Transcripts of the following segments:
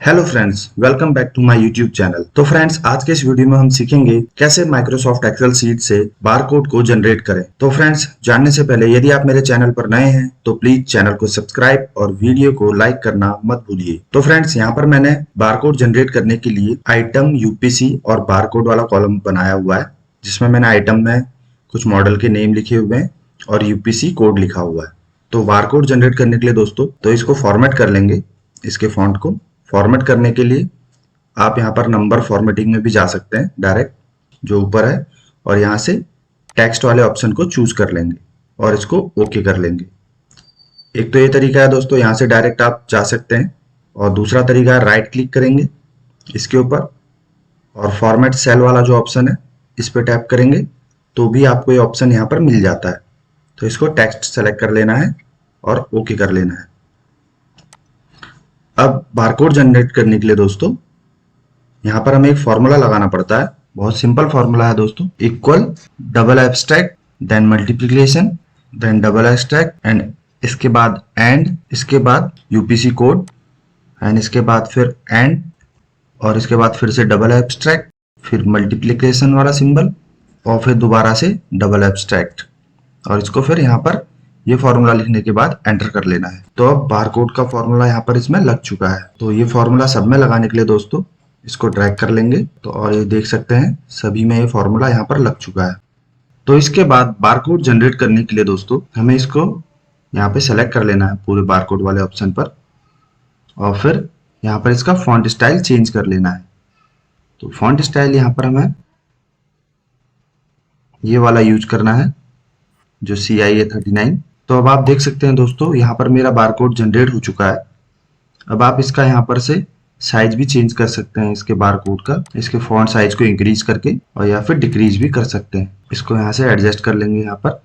Hello friends, welcome back to my YouTube channel. तो friends, आज के इस वीडियो में हम सीखेंगे कैसे माइक्रोसॉफ्ट एक्सेल सीट से बारकोड को जनरेट करें। तो फ्रेंड्स, जानने से पहले यदि आप मेरे चैनल पर नए हैं तो प्लीज चैनल को सब्सक्राइब और वीडियो को लाइक करना मत भूलिए। तो फ्रेंड्स, यहाँ पर मैंने बारकोड जनरेट करने के लिए आइटम, यूपीसी और बारकोड वाला कॉलम बनाया हुआ है, जिसमें मैंने आइटम में कुछ मॉडल के नेम लिखे हुए हैं और यूपीसी कोड लिखा हुआ है। तो बारकोड जनरेट करने के लिए दोस्तों, तो इसको फॉर्मेट कर लेंगे। इसके फॉन्ट को फॉर्मेट करने के लिए आप यहाँ पर नंबर फॉर्मेटिंग में भी जा सकते हैं, डायरेक्ट जो ऊपर है, और यहाँ से टेक्स्ट वाले ऑप्शन को चूज कर लेंगे और इसको ओके कर लेंगे। एक तो ये तरीका है दोस्तों, यहाँ से डायरेक्ट आप जा सकते हैं, और दूसरा तरीका है राइट क्लिक करेंगे इसके ऊपर और फॉर्मेट सेल वाला जो ऑप्शन है इस पर टैप करेंगे तो भी आपको ये ऑप्शन यहाँ पर मिल जाता है। तो इसको टेक्स्ट सेलेक्ट कर लेना है और ओके कर लेना है। अब बारकोड जनरेट करने के लिए दोस्तों, यहाँ पर हमें एक फॉर्मूला लगाना पड़ता है। बहुत सिंपल फॉर्मूला है दोस्तों, equal double abstract then multiplication then double abstract and इसके बाद एंड, इसके बाद यूपीसी कोड एंड इसके बाद फिर एंड और इसके बाद फिर से डबल एब्स्ट्रैक्ट, फिर मल्टीप्लिकेशन वाला सिंबल और फिर दोबारा से डबल एब्स्ट्रैक्ट, और इसको फिर यहाँ पर ये फॉर्मूला लिखने के बाद एंटर कर लेना है। तो अब बारकोड का फॉर्मूला यहाँ पर इसमें लग चुका है। तो ये फॉर्मूला सब में लगाने के लिए दोस्तों इसको ड्रैग कर लेंगे तो, और ये देख सकते हैं सभी में ये फॉर्मूला यहाँ पर लग चुका है। तो इसके बाद बारकोड जनरेट करने के लिए दोस्तों हमें इसको यहाँ पे सेलेक्ट कर लेना है पूरे बारकोड वाले ऑप्शन पर, और फिर यहाँ पर इसका फॉन्ट स्टाइल चेंज कर लेना है। तो फॉन्ट स्टाइल यहाँ पर हमें ये वाला यूज करना है जो CIA39। तो अब आप देख सकते हैं दोस्तों, यहाँ पर मेरा बारकोड जनरेट हो चुका है। अब आप इसका यहाँ पर से साइज भी चेंज कर सकते हैं इसके बारकोड का, इसके फॉन्ट साइज को इंक्रीज करके, और या फिर डिक्रीज भी कर सकते हैं। इसको यहाँ से एडजस्ट कर लेंगे यहाँ पर।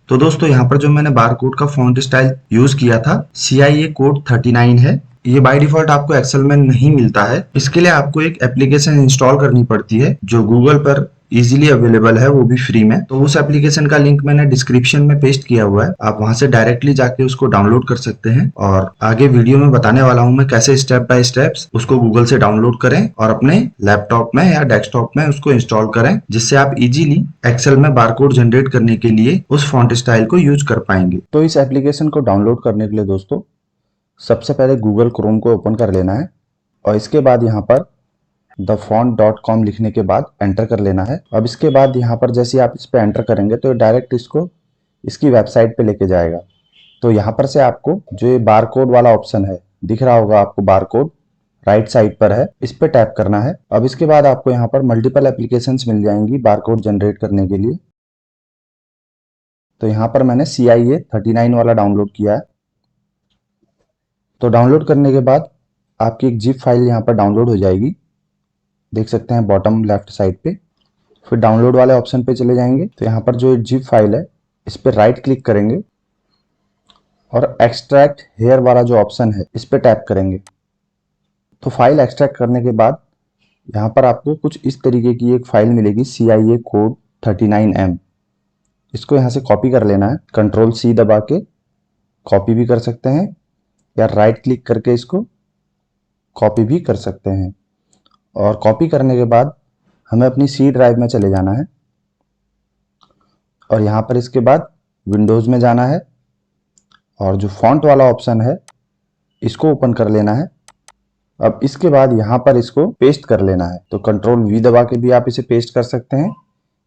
तो दोस्तों, यहाँ पर जो मैंने बारकोड का फॉन्ट स्टाइल यूज किया था CIA कोड 39 है। ये बाय डिफॉल्ट आपको एक्सेल में नहीं मिलता है। इसके लिए आपको एक एप्लीकेशन इंस्टॉल करनी पड़ती है जो गूगल पर इजीली अवेलेबल है, वो भी फ्री में। तो उस एप्लीकेशन का लिंक मैंने डिस्क्रिप्शन में पेस्ट किया हुआ है, आप वहां से डायरेक्टली जाके उसको डाउनलोड कर सकते हैं। और आगे वीडियो में बताने वाला हूं मैं कैसे स्टेप बाय स्टेप्स उसको गूगल से डाउनलोड करें और अपने लैपटॉप में या डेस्कटॉप में उसको इंस्टॉल करें, जिससे आप इजीली एक्सेल में बारकोड जनरेट करने के लिए उस फॉन्ट स्टाइल को यूज कर पाएंगे। तो इस एप्लीकेशन को डाउनलोड करने के लिए दोस्तों सबसे पहले गूगल क्रोम को ओपन कर लेना है और इसके बाद यहाँ पर thefont.com लिखने के बाद एंटर कर लेना है। अब इसके बाद यहाँ पर जैसे आप इस पे एंटर करेंगे तो डायरेक्ट इसको इसकी वेबसाइट पे लेके जाएगा। तो यहाँ पर से आपको जो ये बारकोड वाला ऑप्शन है दिख रहा होगा आपको, बारकोड राइट साइड पर है, इस पे टैप करना है। अब इसके बाद आपको यहाँ पर मल्टीपल एप्लीकेशंस मिल जाएंगी बारकोड जनरेट करने के लिए। तो यहाँ पर मैंने CIA39 वाला डाउनलोड किया है। तो डाउनलोड करने के बाद आपकी एक जिप फाइल यहाँ पर डाउनलोड हो जाएगी, देख सकते हैं बॉटम लेफ्ट साइड पे। फिर डाउनलोड वाले ऑप्शन पे चले जाएंगे तो यहाँ पर जो जिप फाइल है इस पे राइट क्लिक करेंगे और एक्सट्रैक्ट हेयर वाला जो ऑप्शन है इस पे टैप करेंगे। तो फाइल एक्सट्रैक्ट करने के बाद यहाँ पर आपको कुछ इस तरीके की एक फाइल मिलेगी CIA कोड 39M। इसको यहाँ से कॉपी कर लेना है, Ctrl+C दबा के कॉपी भी कर सकते हैं या राइट क्लिक करके इसको कॉपी भी कर सकते हैं। और कॉपी करने के बाद हमें अपनी सी ड्राइव में चले जाना है और यहाँ पर इसके बाद विंडोज में जाना है और जो फॉन्ट वाला ऑप्शन है इसको ओपन कर लेना है। अब इसके बाद यहाँ पर इसको पेस्ट कर लेना है। तो Ctrl+V दबा के भी आप इसे पेस्ट कर सकते हैं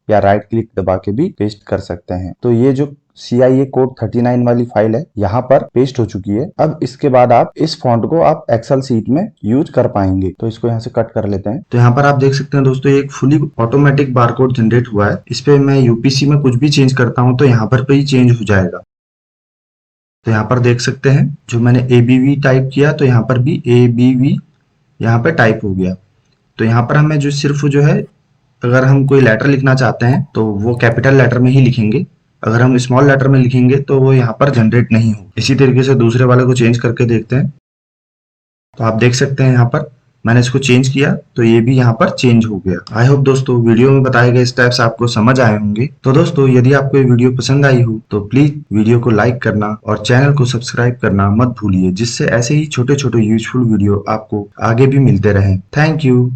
या राइट क्लिक दबा के भी पेस्ट कर सकते हैं। तो ये जो CIA कोड 39 वाली फाइल है यहाँ पर पेस्ट हो चुकी है। अब इसके बाद आप इस फॉन्ट को आप एक्सेल सीट में यूज कर पाएंगे। तो इसको यहाँ से कट कर लेते हैं। तो यहाँ पर आप देख सकते हैं दोस्तों, एक फुली ऑटोमेटिक बारकोड जनरेट हुआ है। इस पे मैं यूपीसी में कुछ भी चेंज करता हूँ तो यहाँ पर ही चेंज हो जाएगा। तो यहाँ पर देख सकते हैं जो मैंने ABV टाइप किया तो यहाँ पर भी ABV यहाँ पे टाइप हो गया। तो यहाँ पर हमें जो सिर्फ जो है, अगर हम कोई लेटर लिखना चाहते हैं तो वो कैपिटल लेटर में ही लिखेंगे, अगर हम स्मॉल लेटर में लिखेंगे तो वो यहाँ पर जनरेट नहीं हो। इसी तरीके से दूसरे वाले को चेंज करके देखते हैं। तो आप देख सकते हैं यहाँ पर मैंने इसको चेंज किया तो ये भी यहाँ पर चेंज हो गया। आई होप दोस्तों वीडियो में बताए गए स्टेप्स आपको समझ आए होंगे। तो दोस्तों यदि आपको ये वीडियो पसंद आई हो तो प्लीज वीडियो को लाइक करना और चैनल को सब्सक्राइब करना मत भूलिए, जिससे ऐसे ही छोटे छोटे यूजफुल वीडियो आपको आगे भी मिलते रहे। Thank you.